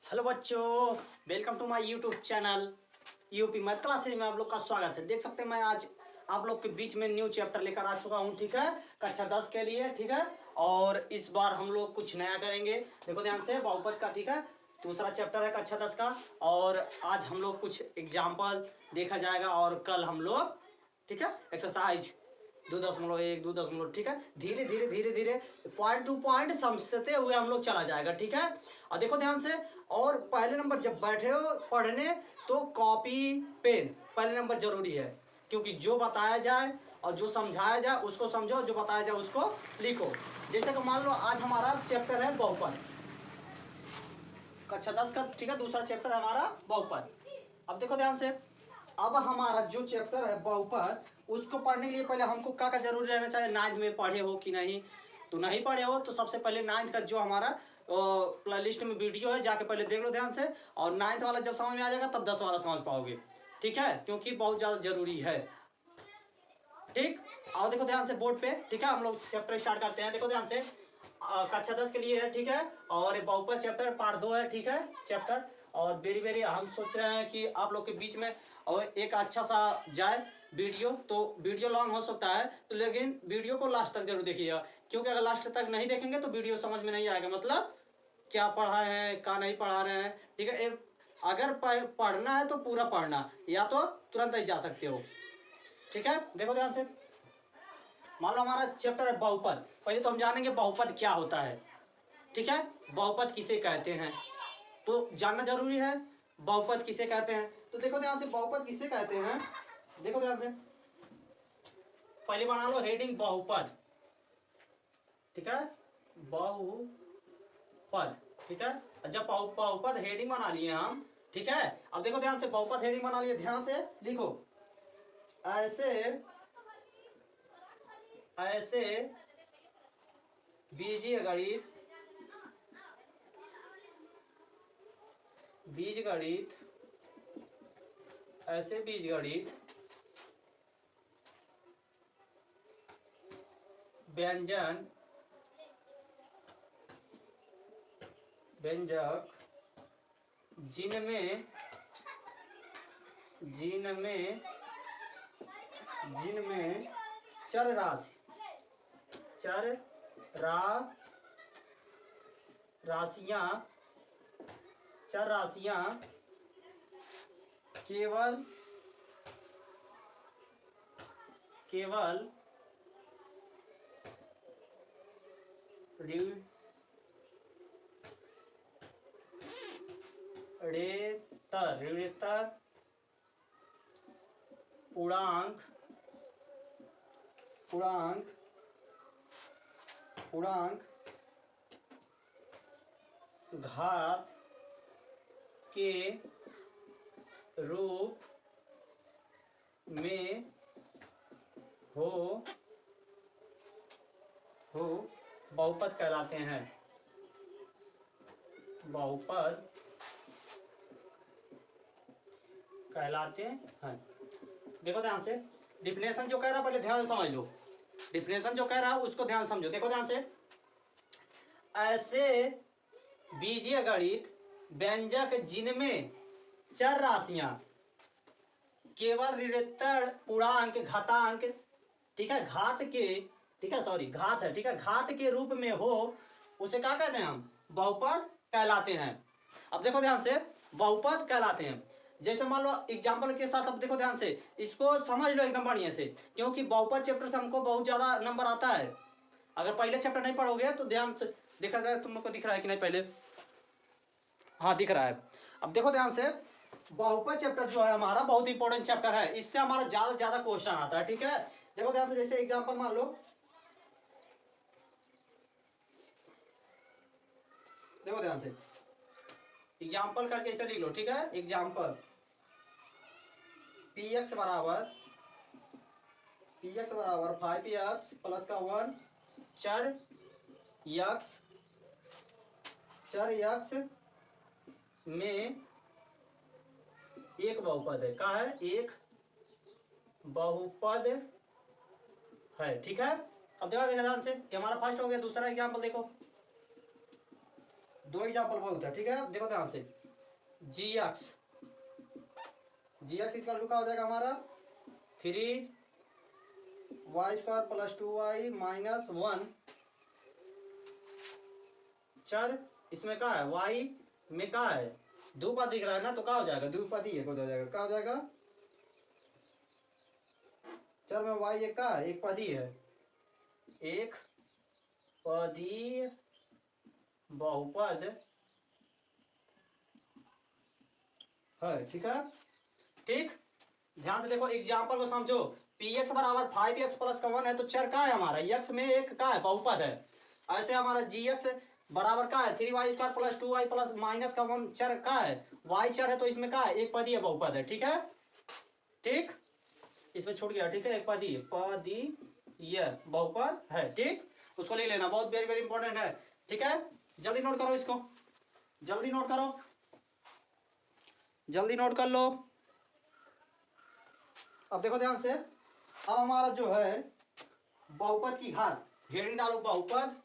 Hello बच्चों, welcome to my YouTube channel UP math classes में आप लोग का स्वागत है। देख सकते हैं मैं आज आप लोग के बीच में न्यू चैप्टर लेकर आ चुका हूं, ठीक है, कक्षा 10 के लिए, ठीक है। और इस बार हम लोग कुछ नया करेंगे, देखो ध्यान से, बहुपद का, ठीक है। दूसरा चैप्टर है कक्षा 10 का। और आज हम लोग कुछ एग्जाम्पल देखा जाएगा और कल हम लोग, ठीक है, एक्सरसाइज 2.1 2, ठीक है, धीरे धीरे धीरे धीरे पॉइंट टू पॉइंट समझते हुए हम लोग चला जाएगा, ठीक है। और देखो ध्यान से, और पहले नंबर जब बैठे हो पढ़ने तो कॉपी पेन पहले नंबर जरूरी है, क्योंकि जो बताया जाए और जो समझाया जाए उसको समझो, जो बताया जाए उसको लिखो। जैसे कि मान लो आज हमारा चैप्टर है बहुपद, कक्षा 10 का, ठीक है, दूसरा चैप्टर है हमारा बहुपद। अब देखो ध्यान से, अब हमारा जो चैप्टर है बहुपद, उसको पढ़ने के लिए पहले हमको क्या जरूरी रहना चाहिए। नाइन्थ में पढ़े हो कि नहीं, तो नहीं पढ़े हो तो सबसे पहले नाइन्थ का जो हमारा प्ले लिस्ट में वीडियो है, जाके पहले देख लो ध्यान से। और नाइन्थ वाला जब समझ में आ जाएगा तब 10 वाला समझ पाओगे, ठीक है, क्योंकि बहुत ज़्यादा जरूरी है, ठीक। आओ देखो ध्यान से बोर्ड पे, ठीक है, हम लोग चैप्टर स्टार्ट करते हैं। देखो ध्यान से, कक्षा 10 के लिए है, ठीक है, और बहुपद चैप्टर पार्ट 2 है, ठीक है, चैप्टर। और बेरी बेरी हम सोच रहे हैं कि आप लोग के बीच में और एक अच्छा सा जाए वीडियो, तो वीडियो लॉन्ग हो सकता है तो, लेकिन वीडियो को लास्ट तक जरूर देखिएगा, क्योंकि अगर लास्ट तक नहीं देखेंगे तो वीडियो समझ में नहीं आएगा, मतलब क्या पढ़ा है क्या नहीं पढ़ा रहे हैं, ठीक है। अगर पढ़ना है तो पूरा पढ़ना, या तो तुरंत ही जा सकते हो, ठीक है। देखो ध्यान से, मान लो हमारा चैप्टर है बहुपद। पहले तो हम जानेंगे बहुपद क्या होता है, ठीक है, बहुपद किसे कहते हैं, तो जानना जरूरी है बहुपद किसे कहते हैं। तो देखो ध्यान से, बहुपद किसे कहते हैं, देखो ध्यान से, पहले बना लो हेडिंग बहुपद, ठीक है, बहुपद, ठीक है। जब बहुपद हेडिंग बना लिए हम, ठीक है। अब देखो ध्यान से, बहुपद हेडिंग बना लिए, ध्यान से लिखो, ऐसे ऐसे बीजगणित बीजगणित ऐसे बीजगणित व्यंजन व्यंजक जिनमें जिनमें जिनमें चर राशियां चर राशियां केवल ऋणेतर पूर्णांक घात के रूप में हो बहुपद कहलाते हैं। बहुपद कहलाते हैं। देखो ध्यान से, डिफिनेशन जो कह रहा है पहले ध्यान से समझ लो, डिफिनेशन जो कह रहा है उसको ध्यान समझो। देखो ध्यान से, ऐसे बीजगणित व्यंजक जिनमें चर राशियां केवल ऋणोत्तर पूर्णांक घातांक, ठीक है, घात के, ठीक है, सॉरी घात है, ठीक है, घात के रूप में हो, उसे क्या कहते हैं हम, बहुपद कहलाते हैं। अब देखो ध्यान से, बहुपद कहलाते हैं। जैसे मान लो एग्जाम्पल के साथ, अब देखो ध्यान से, इसको समझ लो एकदम बढ़िया से, क्योंकि बहुपद चैप्टर से हमको बहुत ज्यादा नंबर आता है। अगर पहले चैप्टर नहीं पढ़ोगे तो ध्यान से देखा जाए, तुम लोग को दिख रहा है कि नहीं पहले, हाँ दिख रहा है। अब देखो ध्यान से, बहुपद चैप्टर जो है हमारा बहुत इंपॉर्टेंट चैप्टर है, इससे हमारा ज्यादा से ज्यादा क्वेश्चन आता है, ठीक है। देखो ध्यान से, जैसे एग्जांपल मान लो, देखो ध्यान से, एग्जांपल करके इसे लिख लो, ठीक है। एग्जांपल px बराबर 5x प्लस का 1 चर x में एक बहुपद है, क्या है, एक बहुपद है, ठीक है। अब देखो ध्यान से, ये हमारा फर्स्ट हो गया। दूसरा एग्जांपल देखो, दो एग्जाम्पल बहुत है, ठीक है। देखो ध्यान से, जी एक्स इसका क्या हो जाएगा हमारा 3y² प्लस 2y माइनस 1 चर, इसमें क्या है y में क्या है द्विपद दिख रहा है ना, तो क्या हो जाएगा द्विपदी है, हो जाएगा क्या हो जाएगा, चर में y एक का एक पदी है, एक पदी बहुपद है, ठीक है। ठीक, ध्यान से देखो एग्जाम्पल को समझो। पी एक्स बराबर 5x प्लस का 1 है, तो चर का है हमारा x में एक का है बहुपद है। ऐसे हमारा जी एक्स बराबर का है 3y² plus 2y plus minus का 1 चर का है, y चर है तो इसमें का है एक पदीय बहुपद है, ठीक है। ठीक, इसमें छूट गया, ठीक है, एक पदीय बहुपद है, ठीक, उसको ले लेना, बहुत वेरी वेरी इंपॉर्टेंट है, ठीक है। जल्दी नोट करो इसको, जल्दी नोट करो, जल्दी नोट कर लो। अब देखो ध्यान से, अब हमारा जो है बहुपद की घात, हेडिंग डालो बहुपद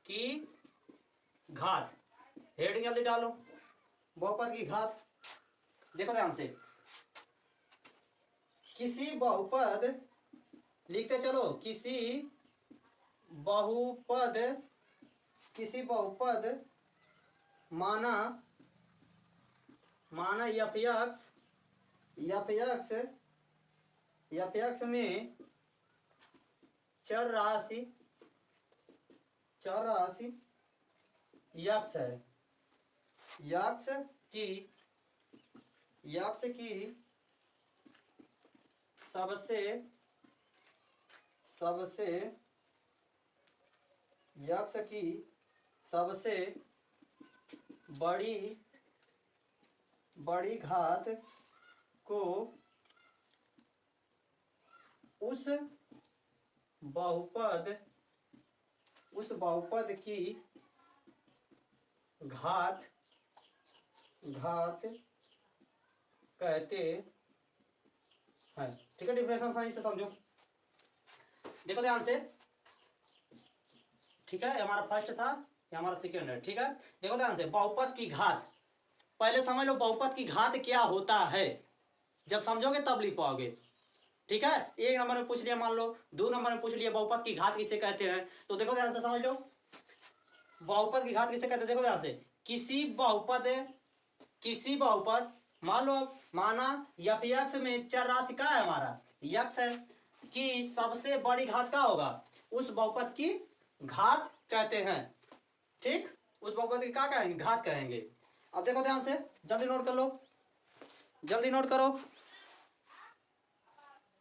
की घात, हेडिंग जल्दी डालो, बहुपद की घात। देखो ध्यान से, किसी बहुपद लिखते चलो, किसी बहुपद माना एफ एक्स में चर राशि यक्स है, यक्स की सबसे यक्स की सबसे बड़ी घात को उस बहुपद की घात कहते हैं, ठीक है। डिफरेंशियल सही से समझो, देखो ध्यान से, ठीक है, हमारा फर्स्ट था, ये हमारा सेकेंड है, ठीक है। देखो ध्यान से, बहुपद की घात, पहले समझ लो बहुपद की घात क्या होता है, जब समझोगे तब लिख पाओगे, ठीक है। एक नंबर में पूछ लिया मान लो, 2 नंबर में पूछ लिया बहुपद की घात किसे कहते हैं, तो देखो ध्यान से समझ लो बहुपद की घात किसे कहते हैं। देखो ध्यान से, किसी बहुपद मान लो, माना एफ एक्स में चर राशि का है हमारा यक्स है, कि सबसे बड़ी घात का होगा, उस बहुपद की घात कहते हैं, ठीक, उस बहुपद की क्या कहेंगे, घात कहेंगे। अब देखो ध्यान से, जल्दी नोट कर लो, जल्दी नोट करो,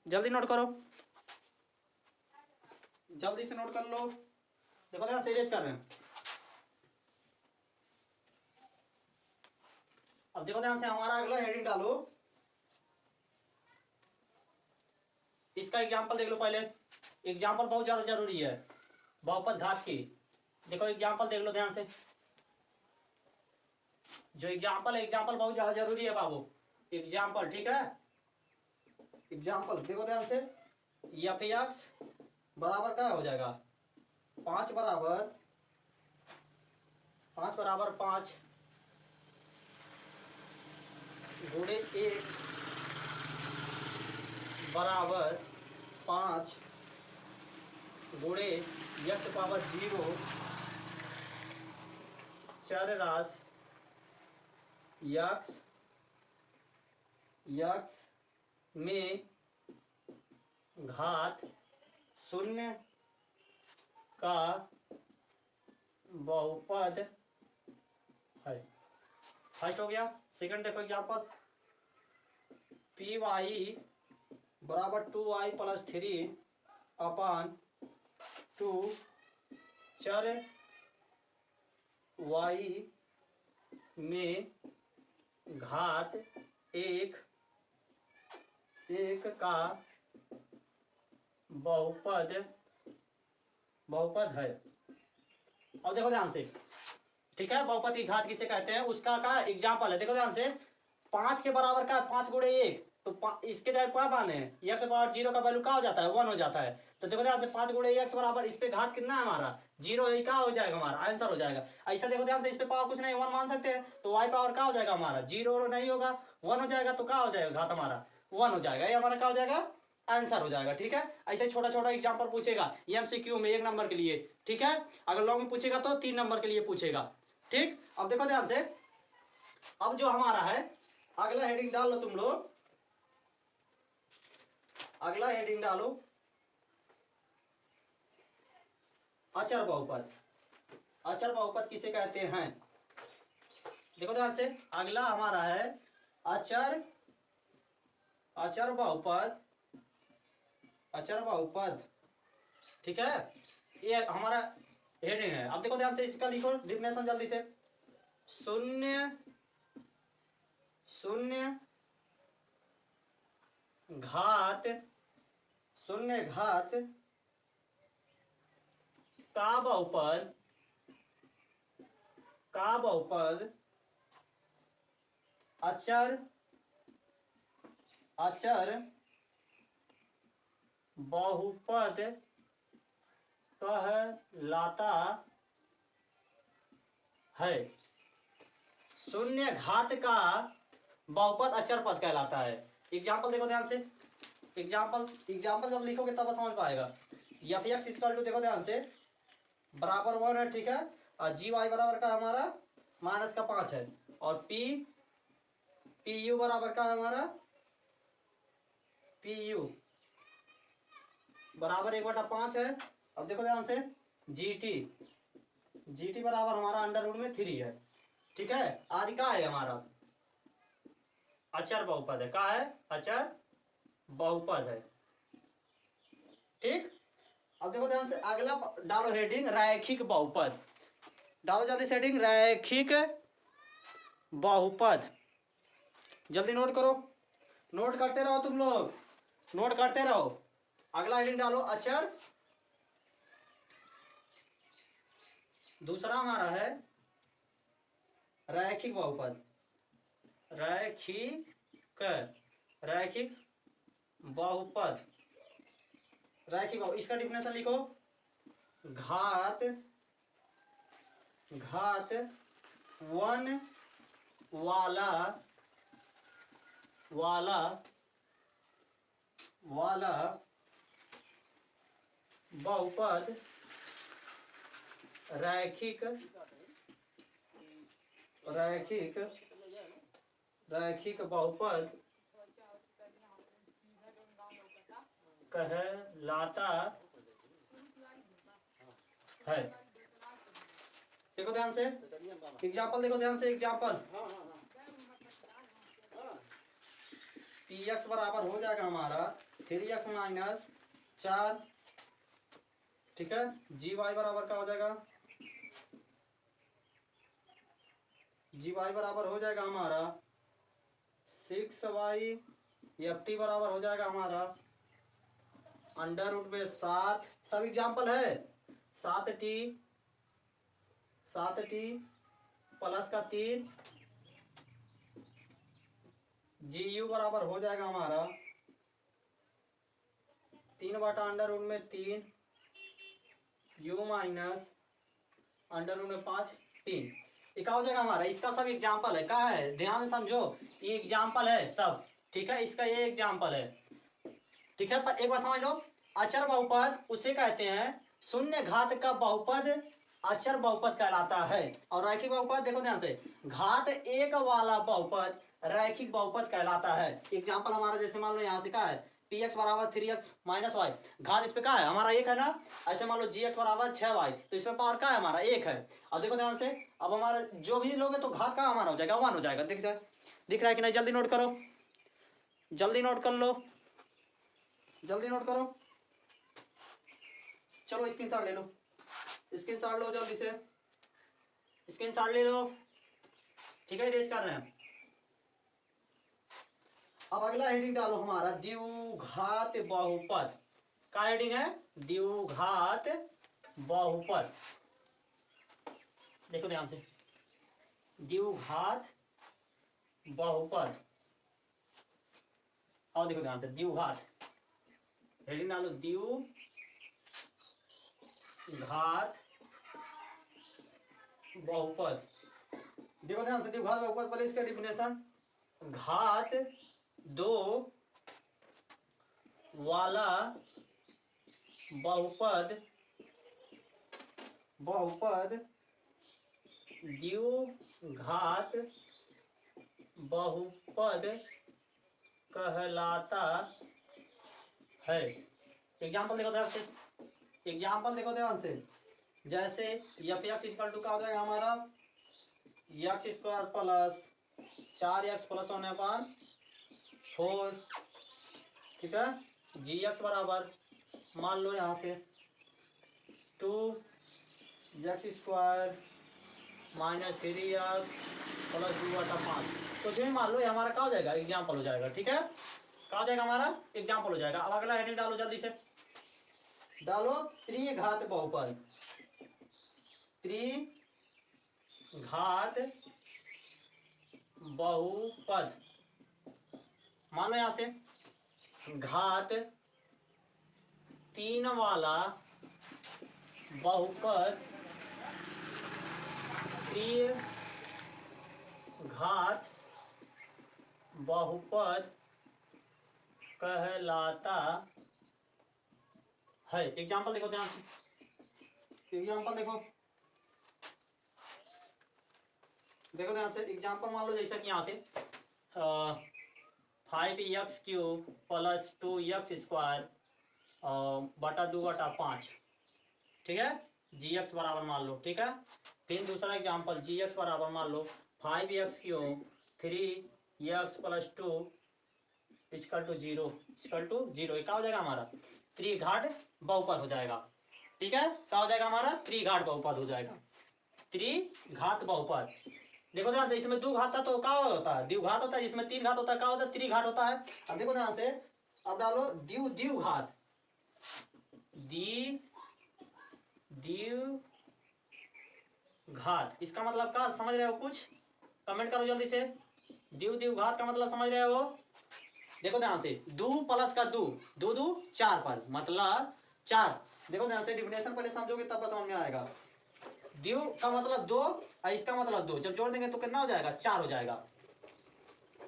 जल्दी नोट करो, जल्दी से नोट कर लो। देखो ध्यान से, इरेज कर रहे हैं। अब देखो ध्यान से, हमारा अगला हेडिंग डालो, इसका एग्जांपल देख लो पहले, एग्जांपल बहुत ज्यादा जरूरी है बहुपद घात की। देखो एग्जांपल देख लो ध्यान से, जो एग्जांपल है, एग्जांपल बहुत ज्यादा जरूरी है बाबू, एग्जांपल, ठीक है। एग्जांपल देखो ध्यान से, एफ एक्स बराबर क्या हो जाएगा 5 बराबर 5 गुणे 1 बराबर 5 गुणे x पावर 0 चर राशि यक्स में घात 0 का बहुपद है। फर्स्ट हो गया। सेकंड देखो एग्जांपल, पी वाई बराबर 2y प्लस 3 अपॉन 2 चर y में घात 1 का बहुपद है। अब देखो ध्यान से, ठीक है, बहुपद की घात किसे कहते हैं, उसका का एग्जांपल है। देखो ध्यान से, 5 के बराबर का 5 गुणे 1, तो इसके जाए क्या माने हैं, एक्स पावर 0 का वैल्यू क्या हो जाता है, 1 हो जाता है। तो देखो ध्यान से 5 गुणे एक्स बराबर इस पे घात कितना है हमारा 0, यही क्या हो जाएगा हमारा आंसर हो जाएगा। ऐसा देखो ध्यान से इस पे पावर कुछ नहीं 1 मान सकते हैं, तो वाई पावर क्या हो जाएगा हमारा 0 नहीं होगा 1 हो जाएगा, तो क्या हो जाएगा घात हमारा 1 हो जाएगा, ये हमारा क्या हो जाएगा आंसर हो जाएगा। ठीक है, ऐसे छोटा छोटा एग्जाम्पल पूछेगा एमसीक्यू में 1 नंबर के लिए। ठीक है, अगर लॉन्ग में पूछेगा तो 3 नंबर के लिए पूछेगा। ठीक, अब देखो ध्यान से, अब जो हमारा है अगला हेडिंग डाल लो तुम लोग, अगला हेडिंग डालो अचर बहुपद। अचर बहुपद किसे कहते हैं, देखो ध्यान से, अगला हमारा है अचर, अचर बहुपद, अचर बहुपद। ठीक है, ये हमारा हेडिंग है। अब देखो ध्यान से, इसका लिखो डिफिनेशन जल्दी से, शून्य शून्य घात, शून्य घात का बहुपद, का बहुपद अचर, अचर बहुपद कहलाता है। शून्य घात का बहुपद अचर पद कहलाता है। एग्जाम्पल देखो ध्यान से, एग्जाम्पल एग्जाम्पल जब लिखोगे तब समझ पाएगा। एफ एक्स इक्वल टू देखो ध्यान से बराबर 1 है। ठीक है, और जी वाई बराबर का हमारा माइनस का 5 है, और पी पी यू बराबर का हमारा पी यू बराबर 1/5 है। अब देखो ध्यान से जी टी बराबर हमारा अंडर रूट में 3 है। ठीक है, आदि का है हमारा अचर बहुपद है, का है अचर बहुपद है। ठीक, अब देखो ध्यान से अगला डालो हेडिंग रैखिक बहुपद, डालो जल्दी से हेडिंग रैखिक बहुपद, जल्दी नोट करो, नोट करते रहो तुम लोग, नोट करते रहो। अगला हेडिंग डालो अचर, दूसरा हमारा है रैखिक बहुपद, रैखिक, रैखिक बहुपद, रैखिक बहुपद, इसका डिफिनेशन लिखो, घात, घात 1 वाला, वाला, वाला बहुपद रैखिक, रैखिक, रैखिक बहुपद कहलाता है। देखो ध्यान से एग्जाम्पल, देखो ध्यान से एग्जाम्पल, पी एक्स बराबर हो जाएगा हमारा 3x माइनस 4। ठीक है, जी वाई बराबर क्या हो जाएगा, जी वाई बराबर हो जाएगा हमारा 6y, एफ टी बराबर हो जाएगा हमारा अंडर रूट में 7, सब एग्जाम्पल है, 7t, 7t प्लस का 3, जी यू बराबर हो जाएगा हमारा 3/√3 यू माइनस अंडर रूट में 5 3, क्या हो जाएगा हमारा, इसका सब एग्जाम्पल है, क्या है ध्यान से समझो, ये एग्जाम्पल है सब। ठीक है, इसका ये एग्जाम्पल है। ठीक है, पर एक बार समझ लो, अचर बहुपद उसे कहते हैं शून्य घात का बहुपद अचर बहुपद कहलाता है। और रैखिक बहुपद देखो ध्यान से, घात 1 वाला बहुपद रैखिक बहुपद कहलाता है। एग्जाम्पल हमारा जैसे मान लो यहाँ से क्या है, पी एक्स बराबर 3x माइनस वाई, घात इस पे क्या है हमारा 1 है ना, ऐसे मान लो जी एक्स बराबर 6y, तो इसमें पावर क्या है हमारा 1 है। और देखो ध्यान से, अब हमारा जो भी लोगे तो घात का हमारा हो जाएगा 1 हो जाएगा, दिख रहा है कि नहीं, जल्दी नोट करो, जल्दी नोट कर लो, जल्दी नोट करो, चलो स्क्रीनशॉट ले लो, स्क्रीनशॉट लो जल्दी से, स्क्रीनशॉट ले लो। ठीक है, इरेज कर रहे हैं। अब अगला हेडिंग डालो हमारा द्विघात बहुपद, का हेडिंग है द्विघात बहुपद। देखो ध्यान से, द्विघात बहुपद, और देखो ध्यान से, द्विघात, हेडिंग डालो द्विघात बहुपद। देखो ध्यान से, द्विघात बहुपद, पहले इसका डिफिनेशन, घात 2 वाला बहुपद द्विघात बहुपद कहलाता है। एग्जाम्पल देखो ध्यान से, जैसे एफ एक्स इक्वल टू क्या हो जाएगा हमारा, x square plus 4x plus 1/4, ठीक है। जी एक्स बराबर मान लो यहाँ से 2x square minus 3x plus 2/5, कुछ भी मान लो, ये हमारा क्या हो जाएगा, एग्जाम्पल हो जाएगा, ठीक है। क्या हो जाएगा हमारा, एग्जाम्पल हो जाएगा। अब अगला हेडिंग डालो, जल्दी से डालो, त्रिघात बहुपद, त्रिघात बहुपद। मान लो यहाँ से घात 3 वाला बहुपद त्रिघात बहुपद कहलाता है। एग्जाम्पल देखो ध्यान से, देखो ध्यान से, एग्जाम्पल मान लो जैसा कि यहाँ से 5x³ प्लस 2x स्क्वायर बटा 2/5, ठीक है। gx बराबर मान लो, ठीक है। फिर दूसरा एग्जाम्पल, gx बराबर मान लो 5x³ 3x plus 2 equal to 0, क्या हो जाएगा हमारा, त्रिघात बहुपद हो जाएगा, ठीक है। क्या हो जाएगा हमारा, त्रिघात बहुपद हो जाएगा, त्रिघात बहुपद। देखो ध्यान से, इसमें 2 घात था तो क्या होता है, द्विघात होता है, जिसमें 3 घात होता है क्या होता है, त्रिघात होता है। अब देखो ध्यान से, अब डालो द्विघात, द्विघात, इसका मतलब क्या समझ रहे हो, कुछ कमेंट करो जल्दी से। द्विघात का मतलब समझ रहे हो, देखो ध्यान से, 2 प्लस का 2, 2 2 4 पर मतलब 4। देखो ध्यान से, डिफिनेशन पहले समझोगे तब समझ में आएगा। द्वि का मतलब 2 और इसका मतलब 2, जब जोड़ देंगे तो कितना हो जाएगा, 4 हो जाएगा।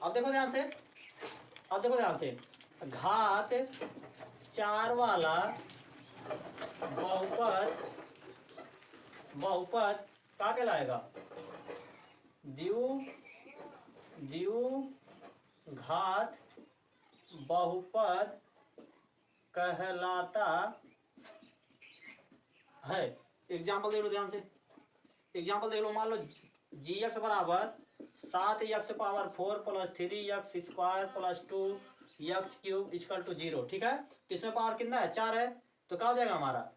अब देखो ध्यान से, घात 4 वाला बहुपद क्या कहलाएगा, द्विघात बहुपद कहलाता है। एग्जाम्पल देख लो ध्यान से, मान लो gx बराबर 7x power 4 plus 3x square plus 2x³ equal to 0, ठीक है। तो इसमें पावर कितना है, 4 है, तो क्या हो जाएगा हमारा,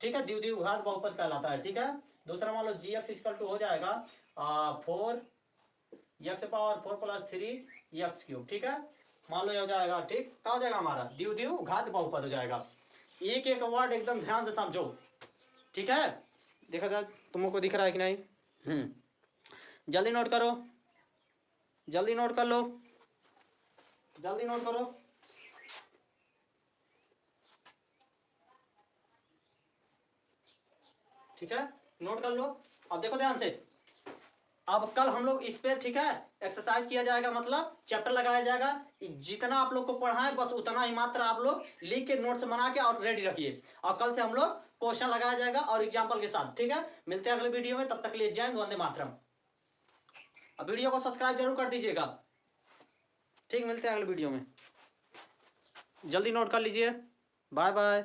ठीक है, द्विघात बहुपद कहलाता है, ठीक है। दूसरा मान लो gx इक्वल टू हो जाएगा 4x पावर 4 प्लस 3x³, ठीक है, मान लो ये हो जाएगा, ठीक। क्या हो जाएगा हमारा, द्विघात बहुपद हो जाएगा। एक एक वर्ड एकदम ध्यान से समझो, ठीक है। देखा जाए तुमको दिख रहा है कि नहीं, जल्दी नोट करो, जल्दी नोट कर लो, जल्दी नोट करो। ठीक है, नोट कर लो। अब देखो ध्यान से, अब कल हम लोग इस पे, ठीक है, एक्सरसाइज किया जाएगा, मतलब चैप्टर लगाया जाएगा। जितना आप लोग को पढ़ा है बस उतना ही मात्र आप लोग लिख के नोट्स बना के और रेडी रखिए। और कल से हम लोग क्वेश्चन लगाया जाएगा और एग्जाम्पल के साथ, ठीक है। मिलते हैं अगले वीडियो में, तब तक के लिए जय हिंद, वंदे मातरम। अब वीडियो को सब्सक्राइब जरूर कर दीजिएगा, ठीक। मिलते हैं अगले वीडियो में, जल्दी नोट कर लीजिए, बाय बाय।